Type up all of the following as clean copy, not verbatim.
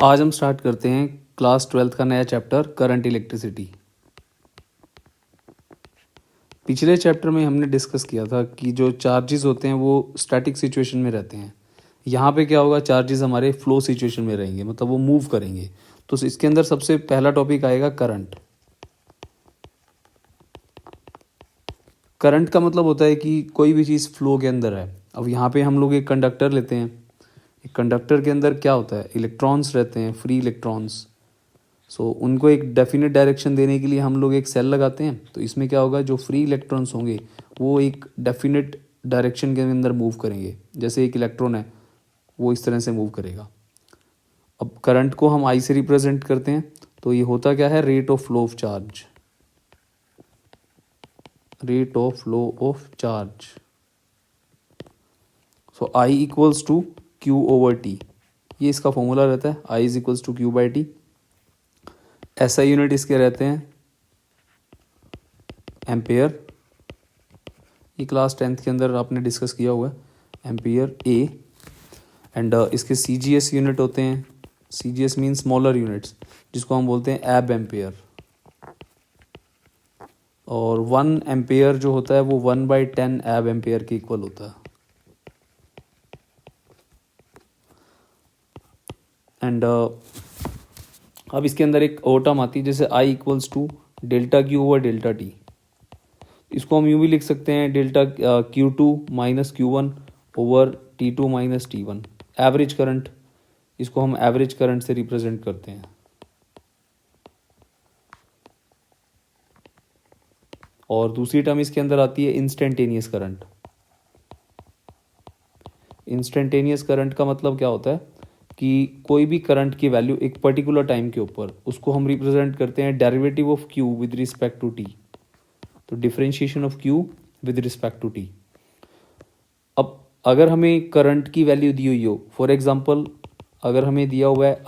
आज हम स्टार्ट करते हैं क्लास 12th का नया चैप्टर करंट इलेक्ट्रिसिटी। पिछले चैप्टर में हमने डिस्कस किया था कि जो चार्जेस होते हैं वो स्टैटिक सिचुएशन में रहते हैं। यहाँ पे क्या होगा, चार्जेस हमारे फ्लो सिचुएशन में रहेंगे, मतलब वो मूव करेंगे। तो इसके अंदर सबसे पहला टॉपिक आएगा करंट। करंट का मतलब होता है कि कोई भी चीज़ फ्लो के अंदर है। अब यहाँ पे हम लोग एक कंडक्टर लेते हैं। एक कंडक्टर के अंदर क्या होता है, इलेक्ट्रॉन्स रहते हैं, फ्री इलेक्ट्रॉन्स। सो उनको एक डेफिनेट डायरेक्शन देने के लिए हम लोग एक सेल लगाते हैं। तो इसमें क्या होगा, जो फ्री इलेक्ट्रॉन्स होंगे वो एक डेफिनेट डायरेक्शन के अंदर मूव करेंगे। जैसे एक इलेक्ट्रॉन है वो इस तरह से मूव करेगा। अब करंट को हम आई से रिप्रेजेंट करते हैं। तो ये होता क्या है, rate of flow of charge. Rate of flow of charge. So I equals to Q over T, ये इसका फॉर्मूला रहता है। I is equals to Q by T. SI unit इसके रहते हैं एम्पेयर। ये क्लास 10th के अंदर आपने डिस्कस किया हुआ है, एम्पियर ए। एंड इसके सीजीएस यूनिट होते हैं, सीजीएस मीन स्मॉलर यूनिट्स, जिसको हम बोलते हैं एब एम्पेयर। और 1 एम्पेयर जो होता है वो 1/10 एब एम्पेयर के इक्वल होता है। एंड अब इसके अंदर एक और टर्म आती है, जैसे I equals to delta Q over delta T. इसको हम यूँ भी लिख सकते हैं, delta Q2 minus Q1 over T2 minus T1। Average current, इसको हम एवरेज करंट से रिप्रेजेंट करते हैं। और दूसरी टर्म इसके अंदर आती है इंस्टेंटेनियस करंट। इंस्टेंटेनियस करंट का मतलब क्या होता है कि कोई भी करंट की वैल्यू एक पर्टिकुलर टाइम के ऊपर, उसको हम रिप्रेजेंट करते हैं derivative of Q with respect to T। तो differentiation of Q with respect to T। अब अगर हमें करंट की वैल्यू दी हुई हो, फॉर एग्जांपल अगर हमें दिया हुआ है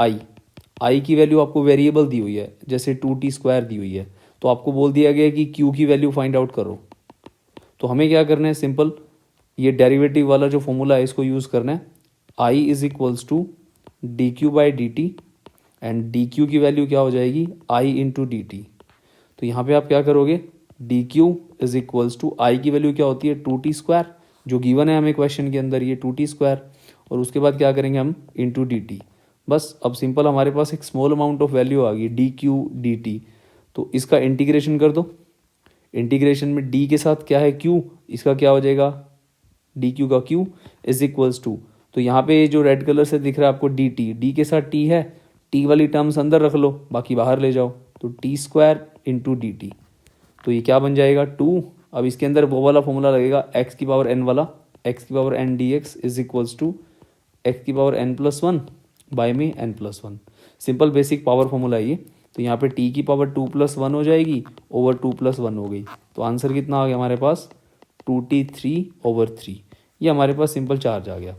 आई की वैल्यू आपको वेरिएबल दी हुई है, जैसे 2t² दी हुई है, तो आपको बोल दिया गया है कि Q की वैल्यू फाइंड आउट करो। तो हमें क्या करना है, सिंपल ये डेरिवेटिव वाला जो फॉर्मूला है इसको यूज़ करना है। I is equals to D Q by D T, and D Q की वैल्यू क्या हो जाएगी, आई इंटू डी टी। तो यहाँ पे आप क्या करोगे, D Q is equals to I की वैल्यू क्या होती है 2t², जो गिवन है हमें क्वेश्चन के अंदर, ये 2t²। और उसके बाद क्या करेंगे हम, इंटू डी टी। बस अब सिंपल हमारे पास एक स्मॉल अमाउंट ऑफ वैल्यू आ गई डी क्यू डी टी। तो इसका इंटीग्रेशन कर दो। इंटीग्रेशन में डी के साथ क्या है क्यू, इसका क्या हो जाएगा, डी क्यू का क्यू इज इक्वल्स टू, तो यहाँ पे जो रेड कलर से दिख रहा है आपको डी टी, डी के साथ टी है, टी वाली टर्म्स अंदर रख लो, बाकी बाहर ले जाओ। तो t² इंटू डी टी, तो ये क्या बन जाएगा 2। अब इसके अंदर वो वाला फॉर्मूला लगेगा x की पावर n वाला, x की power n dx is equals to x की पावर n+1 बाय में n+1। Simple basic power formula है ये। तो यहाँ पे t की पावर 2+1 हो जाएगी ओवर 2+1 हो गई। तो आंसर कितना आ गया हमारे पास, 2t3/3। ये हमारे पास सिंपल चार्ज आ गया।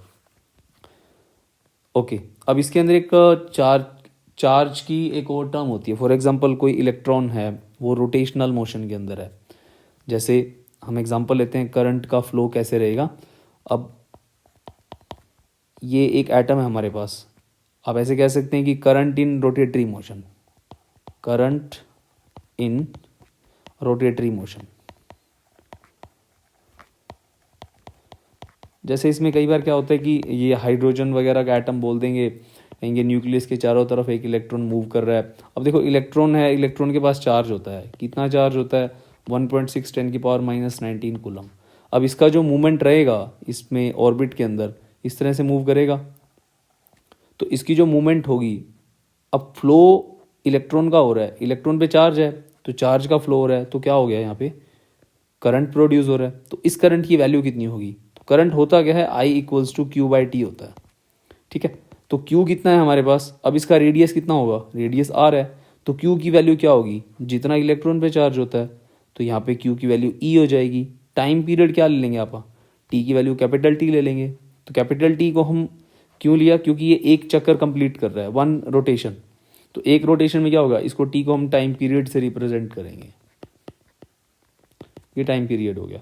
ओके, अब इसके अंदर एक चार्ज की एक और टर्म होती है। फॉर एग्जांपल कोई इलेक्ट्रॉन है वो रोटेशनल मोशन के अंदर है। जैसे हम एग्जांपल लेते हैं करंट का फ्लो कैसे रहेगा। अब ये एक एटम है हमारे पास, आप ऐसे कह सकते हैं कि current in rotatory motion, current in rotatory motion. जैसे इसमें कई बार क्या होता है कि ये हाइड्रोजन वगैरह का एटम बोल देंगे, कहेंगे न्यूक्लियस के चारों तरफ एक इलेक्ट्रॉन मूव कर रहा है। अब देखो इलेक्ट्रॉन है, इलेक्ट्रॉन के पास चार्ज होता है, कितना चार्ज होता है 1.6 10⁻⁻⁹ कूलम। अब इसका जो मूवमेंट रहेगा इसमें ऑर्बिट के अंदर इस तरह से मूव करेगा। तो इसकी जो मूवमेंट होगी, अब फ्लो इलेक्ट्रॉन का हो रहा है, इलेक्ट्रॉन पे चार्ज है तो चार्ज का फ्लो हो रहा है, तो क्या हो गया यहाँ पे करंट प्रोड्यूस हो रहा है। तो इस करंट की वैल्यू कितनी होगी, तो करंट होता क्या है, I equals to Q by T होता है। ठीक है, तो क्यू कितना है हमारे पास, अब इसका रेडियस कितना होगा, रेडियस आर है, तो क्यू की वैल्यू क्या होगी, जितना इलेक्ट्रॉन पे चार्ज होता है, तो यहाँ पे क्यू की वैल्यू ई हो जाएगी। टाइम पीरियड क्या ले लेंगे आप, टी की वैल्यू कैपिटल टी ले लेंगे। तो कैपिटल टी को हम क्यों लिया, क्योंकि ये एक चक्कर कंप्लीट कर रहा है, 1 रोटेशन। तो एक रोटेशन में क्या होगा, इसको टी को हम टाइम पीरियड से रिप्रेजेंट करेंगे, ये टाइम पीरियड हो गया।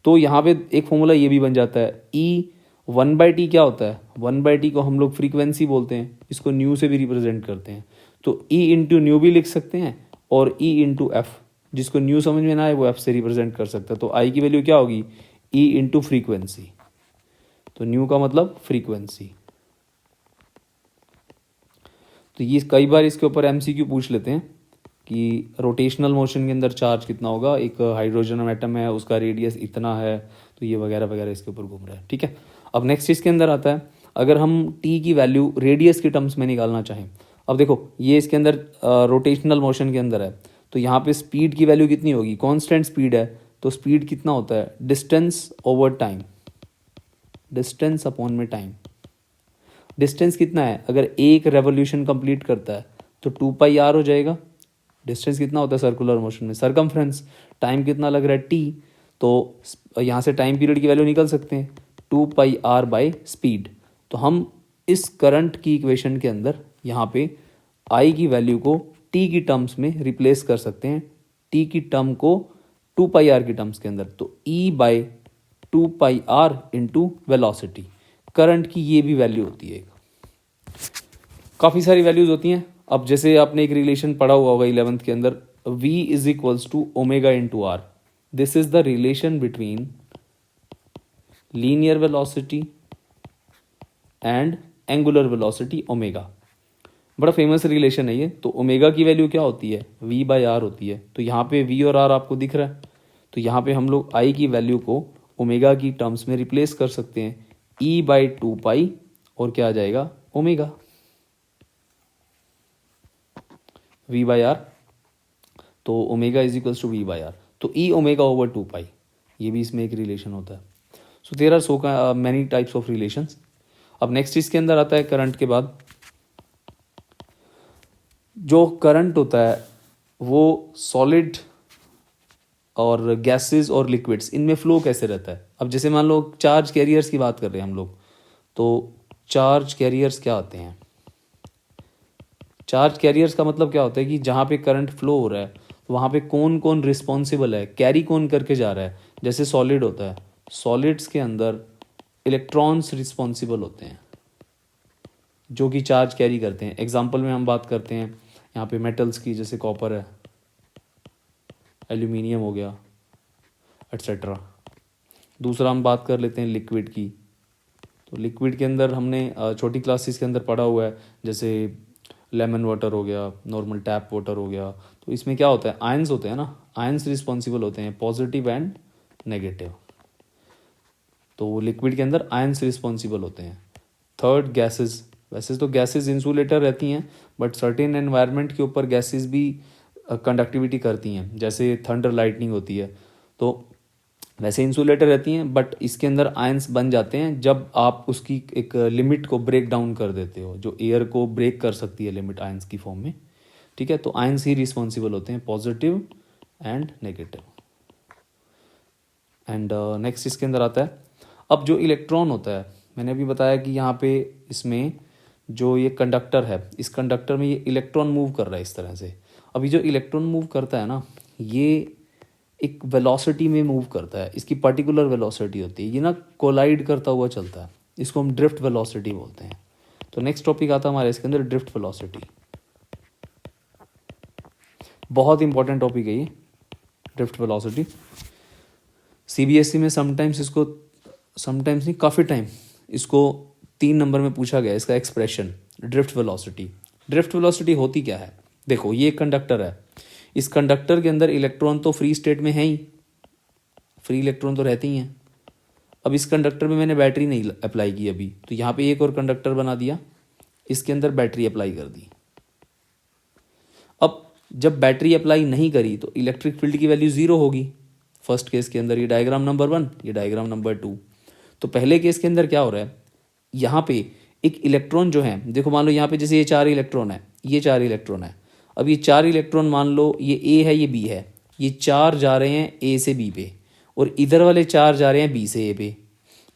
तो यहाँ पे एक फॉर्मूला ये भी बन जाता है, ई 1/t क्या होता है? 1/t को हम लोग फ्रीक्वेंसी बोलते हैं, इसको न्यू से भी रिप्रेजेंट करते हैं। तो ई इंटू न्यू भी लिख सकते हैं और ई इंटू एफ, जिसको न्यू समझ में ना आए वो एफ से रिप्रेजेंट कर सकता है। तो आई की वैल्यू क्या होगी? E into frequency. तो न्यू का मतलब फ्रीक्वेंसी। तो ये कई बार इसके ऊपर एमसीक्यू पूछ लेते हैं कि रोटेशनल मोशन के अंदर चार्ज कितना होगा, एक हाइड्रोजन एटम है उसका रेडियस इतना है, तो ये वगैरह वगैरह इसके ऊपर घूम रहा है। ठीक है, अब नेक्स्ट इसके अंदर आता है, अगर हम टी की वैल्यू रेडियस के टर्म्स में निकालना चाहें। अब देखो ये इसके अंदर रोटेशनल मोशन के अंदर है, तो यहाँ पे स्पीड की वैल्यू कितनी होगी? कांस्टेंट स्पीड है, तो स्पीड कितना होता है? Distance over time, distance upon में टाइम। डिस्टेंस कितना है? अगर एक रेवोल्यूशन कंप्लीट करता है तो 2πr हो जाएगा। डिस्टेंस कितना होता है सर्कुलर मोशन में? सरकमफ्रेंस। टाइम कितना लग रहा है? t। तो यहाँ से टाइम पीरियड की वैल्यू निकल सकते हैं 2πr बाय स्पीड। तो हम इस करंट की इक्वेशन के अंदर यहाँ पे i की वैल्यू को t की टर्म्स में रिप्लेस कर सकते हैं, t की टर्म को 2πr की टर्म्स के अंदर। तो e by 2πr into velocity, current की ये भी वैल्यू होती है। काफ़ी सारी वैल्यूज होती हैं। अब जैसे आपने एक रिलेशन पढ़ा हुआ होगा 11th के अंदर, v is equals to omega into r. This is the relation between linear velocity and angular velocity omega. बड़ा फेमस रिलेशन है ये। तो ओमेगा की वैल्यू क्या होती है? v बाय आर होती है। तो यहाँ पे v और r आपको दिख रहा है, तो यहाँ पे हम लोग i की वैल्यू को ओमेगा की टर्म्स में रिप्लेस कर सकते हैं, e बाई 2π, और क्या आ जाएगा? Omega v by R. तो omega is equals to v by R. तो e ओमेगा ओवर 2π, ये भी इसमें एक रिलेशन होता है। So there are so many types of relations. अब नेक्स्ट इसके अंदर आता है करंट के बाद, जो करंट होता है वो सॉलिड और गैसेस और लिक्विड्स, इनमें फ्लो कैसे रहता है? अब जैसे मान लो चार्ज कैरियर्स की बात कर रहे हैं हम लोग, तो चार्ज कैरियर्स क्या होते हैं? चार्ज कैरियर्स का मतलब क्या होता है कि जहाँ पे करंट फ्लो हो रहा है तो वहाँ पे कौन कौन रिस्पॉन्सिबल है, कैरी कौन करके जा रहा है। जैसे सॉलिड होता है, सॉलिड्स के अंदर इलेक्ट्रॉन्स रिस्पॉन्सिबल होते हैं जो कि चार्ज कैरी करते हैं। एग्जाम्पल में हम बात करते हैं यहाँ पे मेटल्स की, जैसे कॉपर है, एल्यूमिनियम हो गया, एट्सेट्रा। दूसरा हम बात कर लेते हैं लिक्विड की। तो लिक्विड के अंदर हमने छोटी क्लासेस के अंदर पढ़ा हुआ है, जैसे लेमन वाटर हो गया, नॉर्मल टैप वाटर हो गया। तो इसमें क्या होता है? आयंस होते हैं ना, आयंस रिस्पॉन्सिबल होते हैं, पॉजिटिव एंड नेगेटिव। तो लिक्विड के अंदर आयंस रिस्पॉन्सिबल होते हैं। Third, gases. वैसे तो गैसेस इंसुलेटर रहती हैं, बट सर्टेन एनवायरनमेंट के ऊपर गैसेस भी कंडक्टिविटी करती हैं, जैसे थंडर लाइटनिंग होती है। तो वैसे इंसुलेटर रहती हैं, बट इसके अंदर आयंस बन जाते हैं जब आप उसकी एक लिमिट को ब्रेक डाउन कर देते हो, जो एयर को ब्रेक कर सकती है लिमिट आयंस की फॉर्म में। ठीक है, तो आयंस ही रिस्पॉन्सिबल होते हैं, positive and negative. And next इसके अंदर आता है, अब जो इलेक्ट्रॉन होता है, मैंने अभी बताया कि यहाँ पे इसमें जो ये कंडक्टर है, इस कंडक्टर में ये इलेक्ट्रॉन मूव कर रहा है इस तरह से। अभी जो इलेक्ट्रॉन मूव करता है ना, ये एक वेलोसिटी में मूव करता है, इसकी पर्टिकुलर वेलोसिटी होती है, ये ना कोलाइड करता हुआ चलता है, इसको हम ड्रिफ्ट वेलोसिटी बोलते हैं। तो नेक्स्ट टॉपिक आता है हमारे इसके अंदर ड्रिफ्ट वेलोसिटी। बहुत इंपॉर्टेंट टॉपिक है ये ड्रिफ्ट वेलोसिटी। सीबीएसई में समटाइम्स नहीं, काफ़ी टाइम इसको 3 नंबर में पूछा गया, इसका expression drift velocity. Drift velocity होती क्या है? देखो ये एक कंडक्टर है, इस कंडक्टर के अंदर इलेक्ट्रॉन तो फ्री स्टेट में है ही, फ्री इलेक्ट्रॉन तो रहते ही हैं। अब इस कंडक्टर में मैंने बैटरी नहीं अप्लाई की अभी, तो यहाँ पे एक और कंडक्टर बना दिया, इसके अंदर बैटरी अप्लाई कर दी। अब जब बैटरी अप्लाई नहीं करी तो इलेक्ट्रिक फील्ड की वैल्यू 0 होगी। फर्स्ट केस के अंदर ये डायग्राम नंबर 1, ये डायग्राम नंबर 2। तो पहले केस के अंदर क्या हो रहा है, यहाँ पे एक इलेक्ट्रॉन जो है, देखो मान लो यहाँ पे जैसे ये 4 इलेक्ट्रॉन है, ये 4 इलेक्ट्रॉन है। अब ये 4 इलेक्ट्रॉन मान लो ये ए है, ये बी है, ये 4 जा रहे हैं ए से बी पे, और इधर वाले 4 जा रहे हैं बी से ए पे।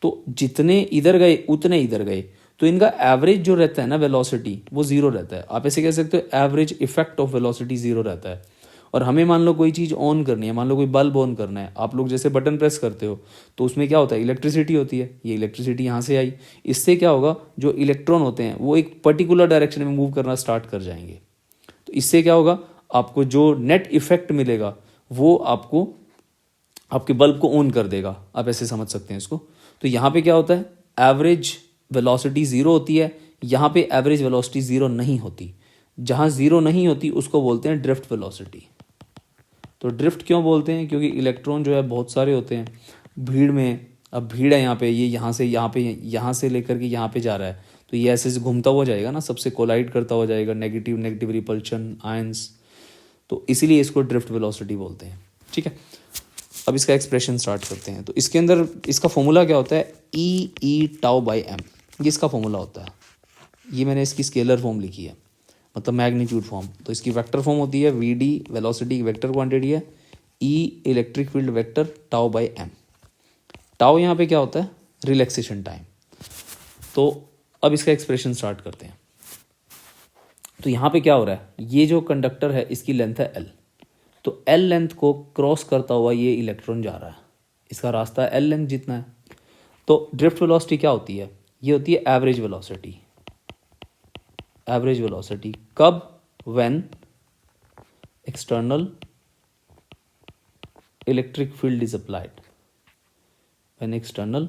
तो जितने इधर गए उतने इधर गए, तो इनका एवरेज जो रहता है ना वेलोसिटी, वो 0 रहता है। आप ऐसे कह सकते हो एवरेज इफेक्ट ऑफ वेलोसिटी 0 रहता है। और हमें मान लो कोई चीज़ ऑन करनी है, मान लो कोई बल्ब ऑन करना है, आप लोग जैसे बटन प्रेस करते हो तो उसमें क्या होता है, इलेक्ट्रिसिटी होती है, ये इलेक्ट्रिसिटी यहाँ से आई, इससे क्या होगा, जो इलेक्ट्रॉन होते हैं वो एक पर्टिकुलर डायरेक्शन में मूव करना स्टार्ट कर जाएंगे। तो इससे क्या होगा, आपको जो नेट इफेक्ट मिलेगा वो आपको आपके बल्ब को ऑन कर देगा, आप ऐसे समझ सकते हैं इसको। तो यहाँ पे क्या होता है, एवरेज वेलोसिटी ज़ीरो होती है, यहाँ पे एवरेज वेलोसिटी ज़ीरो नहीं होती। जहाँ ज़ीरो नहीं होती उसको बोलते हैं ड्रिफ्ट वेलोसिटी। तो ड्रिफ्ट क्यों बोलते हैं, क्योंकि इलेक्ट्रॉन जो है बहुत सारे होते हैं भीड़ में, अब भीड़ है यहाँ पे, ये यहाँ से यहाँ पे, यहाँ से लेकर के यहाँ पे जा रहा है, तो ये ऐसे घूमता हुआ जाएगा ना, सबसे कोलाइड करता हुआ जाएगा, नेगेटिव नेगेटिव रिपल्शन आयंस, तो इसीलिए इसको ड्रिफ्ट वेलोसिटी बोलते हैं। ठीक है, अब इसका एक्सप्रेशन स्टार्ट करते हैं। तो इसके अंदर इसका फॉर्मूला क्या होता है, ई टाउ बाई एम, ये इसका फॉर्मूला होता है। ये मैंने इसकी स्केलर फॉर्म लिखी है, मतलब मैग्नीट्यूड फॉर्म। तो इसकी वेक्टर फॉर्म होती है V D, velocity vector quantity है, E electric field vector tau by M. Tau यहाँ पे क्या होता है, रिलैक्सेशन टाइम। तो अब इसका एक्सप्रेशन स्टार्ट करते हैं। तो यहाँ पे क्या हो रहा है, ये जो कंडक्टर है इसकी लेंथ है एल, तो एल लेंथ को क्रॉस करता हुआ ये इलेक्ट्रॉन जा रहा है, इसका रास्ता एल लेंथ जितना है। तो ड्रिफ्ट वेलोसिटी क्या होती है, ये होती है एवरेज वेलोसिटी। एवरेज वेलोसिटी कब, when external electric field is applied, when external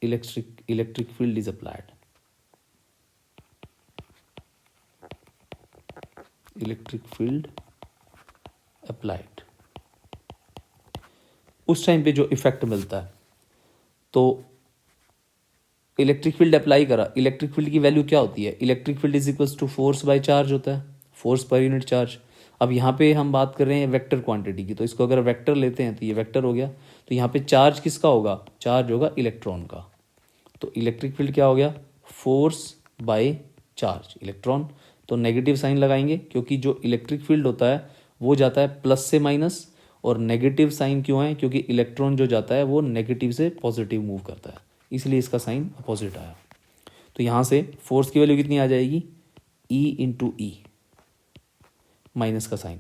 electric field is applied, electric field applied, उस टाइम पे जो इफेक्ट मिलता है। तो इलेक्ट्रिक फील्ड अप्लाई करा, इलेक्ट्रिक फील्ड की वैल्यू क्या होती है, electric field is equals to force by charge होता है, फोर्स पर यूनिट चार्ज। अब यहाँ पे हम बात कर रहे हैं वेक्टर क्वांटिटी की, तो इसको अगर वेक्टर लेते हैं तो ये वेक्टर हो गया। तो यहाँ पे चार्ज किसका होगा, चार्ज होगा इलेक्ट्रॉन का। तो इलेक्ट्रिक फील्ड क्या हो गया, फोर्स बाय चार्ज, इलेक्ट्रॉन। तो नेगेटिव साइन लगाएंगे क्योंकि जो इलेक्ट्रिक फील्ड होता है वो जाता है प्लस से माइनस, और नेगेटिव साइन क्यों है, क्योंकि इलेक्ट्रॉन जो जाता है वो नेगेटिव से पॉजिटिव मूव करता है, इसलिए इसका साइन अपोजिट आया। तो यहाँ से फोर्स की वैल्यू कितनी आ जाएगी, ई इंटू ई, माइनस का साइन।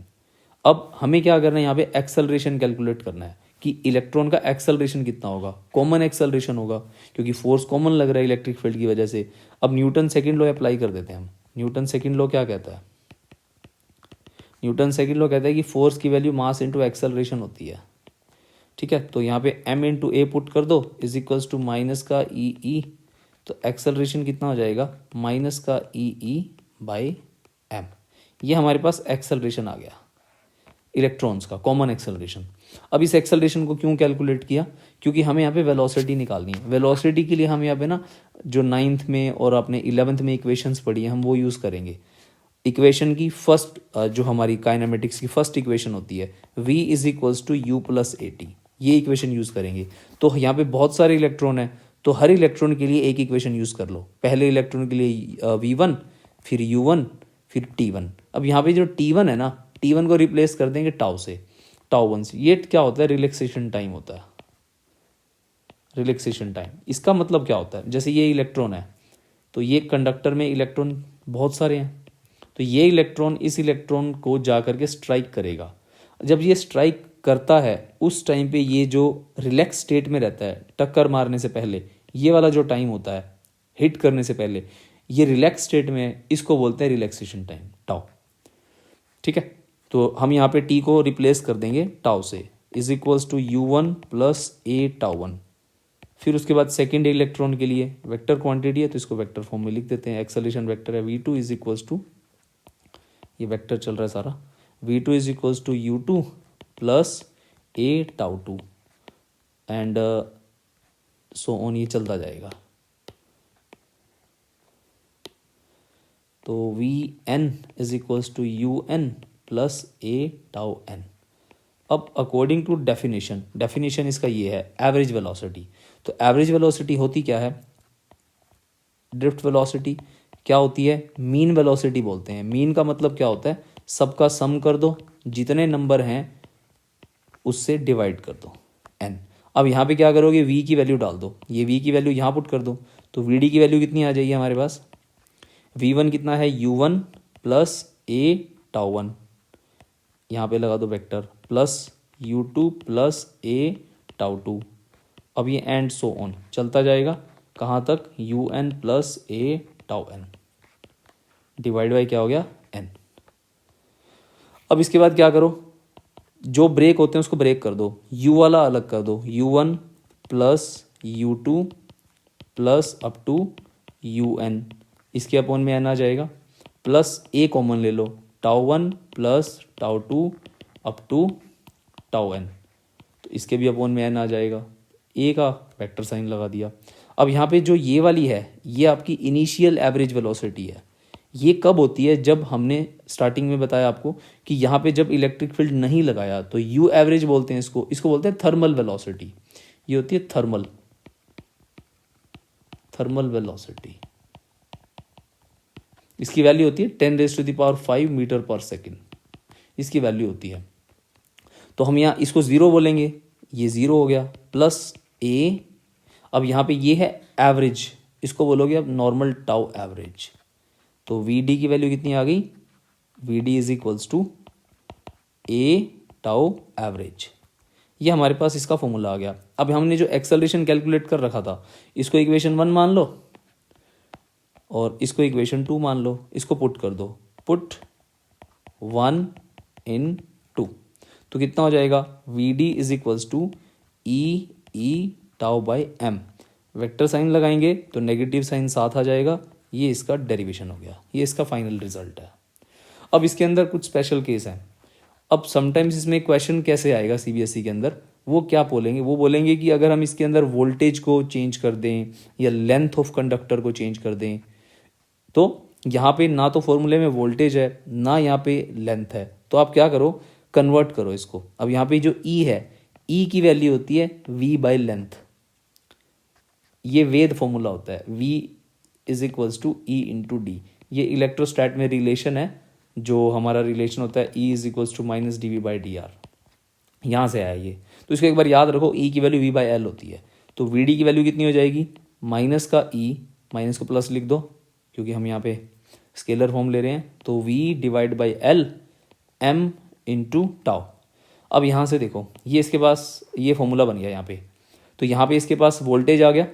अब हमें क्या करना है, यहाँ पे एक्सेलरेशन कैलकुलेट करना है कि इलेक्ट्रॉन का एक्सेलरेशन कितना होगा, कॉमन एक्सेलरेशन होगा, क्योंकि फोर्स कॉमन लग रहा है इलेक्ट्रिक फील्ड की वजह से। अब न्यूटन सेकेंड लॉ अप्लाई कर देते हैं हम। न्यूटन सेकेंड लॉ क्या कहता है, न्यूटन सेकेंड लॉ कहता है कि फोर्स की वैल्यू मास इंटू एक्सेलरेशन होती है। ठीक है, तो यहाँ पे m इंटू ए पुट कर दो, इज इक्वल्स टू माइनस का ई, तो एक्सेलरेशन कितना हो जाएगा, माइनस का ई बाई एम। ये हमारे पास एक्सेलरेशन आ गया इलेक्ट्रॉन्स का, कॉमन एक्सेलरेशन। अब इस एक्सेलरेशन को क्यों कैलकुलेट किया, क्योंकि हमें यहाँ पे वेलोसिटी निकालनी है। वेलोसिटी के लिए हम यहाँ पे ना जो 9th में और अपने 11th में इक्वेशंस पढ़ी है हम वो यूज़ करेंगे। इक्वेशन की फर्स्ट जो हमारी काइनेमेटिक्स की फर्स्ट इक्वेशन होती है v is equals to u plus a t, ये इक्वेशन यूज़ करेंगे। तो यहाँ पे बहुत सारे इलेक्ट्रॉन है, तो हर इलेक्ट्रॉन के लिए एक इक्वेशन यूज़ कर लो। पहले इलेक्ट्रॉन के लिए v1, फिर u1, फिर t1। अब यहाँ पे जो t1 है ना, t1 को रिप्लेस कर देंगे टाउ से, टाउ 1 से। ये क्या होता है, रिलैक्सेशन टाइम होता है, रिलैक्सेशन टाइम। इसका मतलब क्या होता है, जैसे ये इलेक्ट्रॉन है, तो ये कंडक्टर में इलेक्ट्रॉन बहुत सारे हैं, तो ये इलेक्ट्रॉन इस इलेक्ट्रॉन को जा करके स्ट्राइक करेगा। जब ये स्ट्राइक करता है उस टाइम पे ये जो रिलैक्स स्टेट में रहता है, टक्कर मारने से पहले ये वाला जो टाइम होता है, हिट करने से पहले, ये रिलैक्स स्टेट में, इसको बोलते हैं रिलैक्सेशन टाइम, टाउ। ठीक है, तो हम यहाँ पे टी को रिप्लेस कर देंगे टाउ से, is equals to u1 plus a tau 1। फिर उसके बाद सेकेंड इलेक्ट्रॉन के लिए वेक्टर क्वांटिटी है, तो इसको वेक्टर फॉर्म में लिख देते हैं। एक्सेलरेशन वेक्टर है v2 इज इक्वल्स टू, ये वेक्टर चल रहा है सारा, v2 is equals to u2 plus a tau 2 and so on, ये चलता जाएगा। तो vn is equals to un plus a tau n। अब अकॉर्डिंग टू डेफिनेशन, डेफिनेशन इसका ये है एवरेज वेलोसिटी। तो एवरेज वेलोसिटी होती क्या है, ड्रिफ्ट वेलोसिटी क्या होती है, मीन वेलोसिटी बोलते हैं। मीन का मतलब क्या होता है, सबका सम कर दो, जितने नंबर हैं उससे डिवाइड कर दो n। अब यहाँ पे क्या करोगे, v की वैल्यू डाल दो, ये v की वैल्यू यहाँ पुट कर दो, तो vd की वैल्यू कितनी आ जाएगी हमारे पास, v1 कितना है u1 प्लस ए टाउ 1 यहाँ पे लगा दो vector plus u2 plus a tau 2। अब ये एंड सो ऑन चलता जाएगा कहाँ तक, un plus a tau n divide by क्या हो गया n। अब इसके बाद क्या करो, जो ब्रेक होते हैं उसको ब्रेक कर दो, u वाला अलग कर दो, u1 plus u2 plus up to un, इसके अपॉन में n आ जाएगा, प्लस a कॉमन ले लो, tau 1 plus tau 2 up to tau n, तो इसके भी अपॉन में n आ जाएगा, a का वेक्टर साइन लगा दिया। अब यहाँ पे जो ये वाली है ये आपकी इनिशियल एवरेज वेलोसिटी है। ये कब होती है, जब हमने स्टार्टिंग में बताया आपको कि यहाँ पे जब इलेक्ट्रिक फील्ड नहीं लगाया तो यू एवरेज बोलते हैं इसको, इसको बोलते हैं थर्मल वेलोसिटी। ये होती है थर्मल वेलोसिटी। इसकी वैल्यू होती है 10⁵ मीटर पर सेकेंड, इसकी वैल्यू होती है। तो हम यहाँ इसको 0 बोलेंगे, ये 0 हो गया, प्लस a, अब यहाँ पे ये है एवरेज, इसको बोलोगे अब नॉर्मल टाउ एवरेज। तो vd की वैल्यू कितनी आ गई, vd is equals to a tau average. ये हमारे पास इसका फॉर्मूला आ गया। अब हमने जो एक्सेलरेशन कैलकुलेट कर रखा था इसको इक्वेशन 1 मान लो और इसको इक्वेशन 2 मान लो, इसको पुट कर दो, पुट 1 इन 2, तो कितना हो जाएगा, vd is equals to e tau by m। Vector sign लगाएंगे तो नेगेटिव साइन साथ आ जाएगा, ये इसका डेरिवेशन हो गया, ये इसका फाइनल रिजल्ट है। अब इसके अंदर कुछ स्पेशल केस हैं। अब समटाइम्स इसमें क्वेश्चन कैसे आएगा सीबीएसई के अंदर, वो क्या बोलेंगे, वो बोलेंगे कि अगर हम इसके अंदर वोल्टेज को चेंज कर दें या लेंथ ऑफ कंडक्टर को चेंज कर दें, तो यहाँ पे ना तो फॉर्मूले में वोल्टेज है ना यहाँ पे लेंथ है, तो आप क्या करो, कन्वर्ट करो इसको। अब यहाँ पे जो E है, E की वैल्यू होती है V बाई लेंथ, ये वेद फॉर्मूला होता है, V is equals to E into d. ये इलेक्ट्रोस्टैट में रिलेशन है, जो हमारा रिलेशन होता है E is equals to minus d v by d r, यहाँ से आया ये। तो इसको एक बार याद रखो, E की वैल्यू V बाई एल होती है, तो वी डी की वैल्यू कितनी हो जाएगी, माइनस का E, माइनस को प्लस लिख दो क्योंकि हम यहाँ पे स्केलर फॉर्म ले रहे हैं, तो V divide by L M into tau. अब यहाँ से देखो, ये इसके पास ये फॉर्मूला बन गया यहाँ पे, तो यहाँ पे इसके पास वोल्टेज आ गया,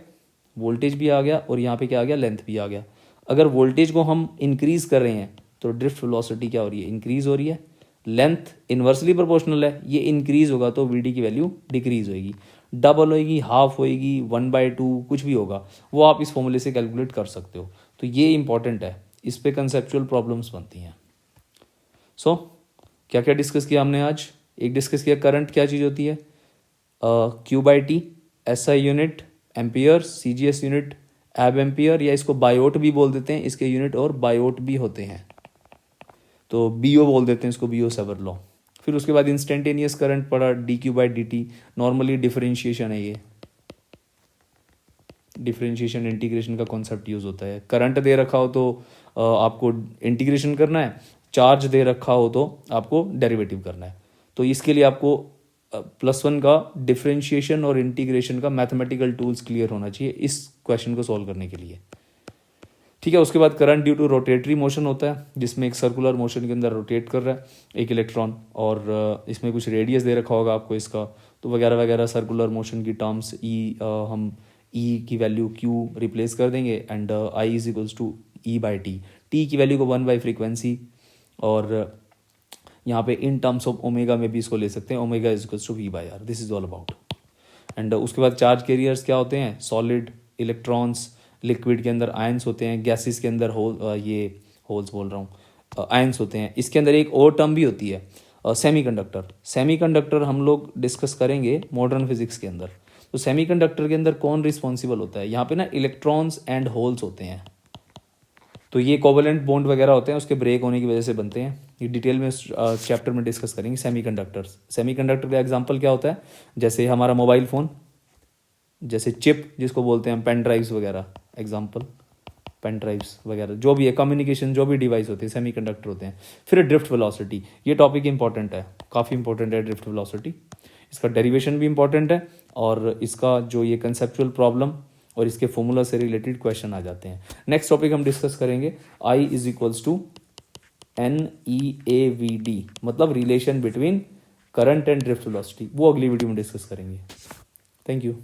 वोल्टेज भी आ गया और यहाँ पे क्या आ गया, लेंथ भी आ गया। अगर वोल्टेज को हम इंक्रीज कर रहे हैं तो ड्रिफ्ट वेलोसिटी क्या हो रही है, इंक्रीज हो रही है। लेंथ इन्वर्सली प्रोपोर्शनल है, ये इंक्रीज होगा तो वी डी की वैल्यू डिक्रीज होगी, डबल होएगी, हाफ होएगी, 1/2, कुछ भी होगा, वो आप इस फॉर्मूले से कैलकुलेट कर सकते हो। तो ये इंपॉर्टेंट है, इस पे कंसेप्चुअल प्रॉब्लम्स बनती हैं। सो क्या क्या डिस्कस किया हमने आज, एक डिस्कस किया करंट क्या चीज़ होती है, Q/T, SI unit, ampere, CGS unit, एब एम्पियर, या इसको बायोट भी बोल देते हैं, इसके यूनिट और बायोट भी होते हैं, तो BO बोल देते हैं इसको, BO-Saver लॉ। फिर उसके बाद इंस्टेंटेनियस करंट पढ़ा, dQ/dt, नॉर्मली डिफरेंशिएशन है, ये डिफरेंशिएशन इंटीग्रेशन का कॉन्सेप्ट यूज होता है। करंट दे रखा हो तो आपको इंटीग्रेशन करना है, चार्ज दे रखा हो तो आपको डेरिवेटिव करना है। तो इसके लिए आपको +1 का डिफरेंशिएशन और इंटीग्रेशन का मैथमेटिकल टूल्स क्लियर होना चाहिए इस क्वेश्चन को सॉल्व करने के लिए, ठीक है। उसके बाद current due to rotatory motion होता है, जिसमें एक सर्कुलर मोशन के अंदर रोटेट कर रहा है एक इलेक्ट्रॉन, और इसमें कुछ रेडियस दे रखा होगा आपको इसका, तो वगैरह वगैरह सर्कुलर मोशन की टर्म्स, हम E की वैल्यू Q रिप्लेस कर देंगे and I is equals to E/T, T की वैल्यू को 1 बाई फ्रीक्वेंसी, और यहाँ पे इन टर्म्स ऑफ ओमेगा में भी इसको ले सकते हैं, omega is equals to V/R, this is all about. And उसके बाद चार्ज कैरियर्स क्या होते हैं, सॉलिड, इलेक्ट्रॉन्स, लिक्विड के अंदर आयंस होते हैं, गैसेस के अंदर होल्स बोल रहा हूँ, आयंस होते हैं। इसके अंदर एक और टर्म भी होती है, सेमीकंडक्टर। सेमीकंडक्टर हम लोग डिस्कस करेंगे मॉडर्न फिजिक्स के अंदर। तो सेमीकंडक्टर के अंदर कौन रिस्पॉन्सिबल होता है, यहाँ पे ना इलेक्ट्रॉन्स एंड होल्स होते हैं, तो ये कोवेलेंट बॉन्ड वगैरह होते हैं, उसके ब्रेक होने की वजह से बनते हैं। ये डिटेल में चैप्टर में डिस्कस करेंगे सेमीकंडक्टर्स। सेमीकंडक्टर का एग्जांपल क्या होता है, जैसे हमारा मोबाइल फ़ोन, जैसे चिप जिसको बोलते हैं, पेन ड्राइव्स वगैरह, एग्जांपल पेन ड्राइव्स वगैरह, जो भी है कम्युनिकेशन, जो भी डिवाइस होते हैं सेमीकंडक्टर होते हैं। फिर ड्रिफ्ट वेलोसिटी, ये टॉपिक इंपॉर्टेंट है, काफ़ी इंपॉर्टेंट है ड्रिफ्ट वेलोसिटी, इसका डेरिवेशन भी इंपॉर्टेंट है, और इसका जो ये कंसेप्चुअल प्रॉब्लम और इसके फॉर्मूला से रिलेटेड क्वेश्चन आ जाते हैं। नेक्स्ट टॉपिक हम डिस्कस करेंगे, I is equals to NEAVD मतलब relation between current and drift velocity, वो अगली वीडियो में डिस्कस करेंगे। Thank you.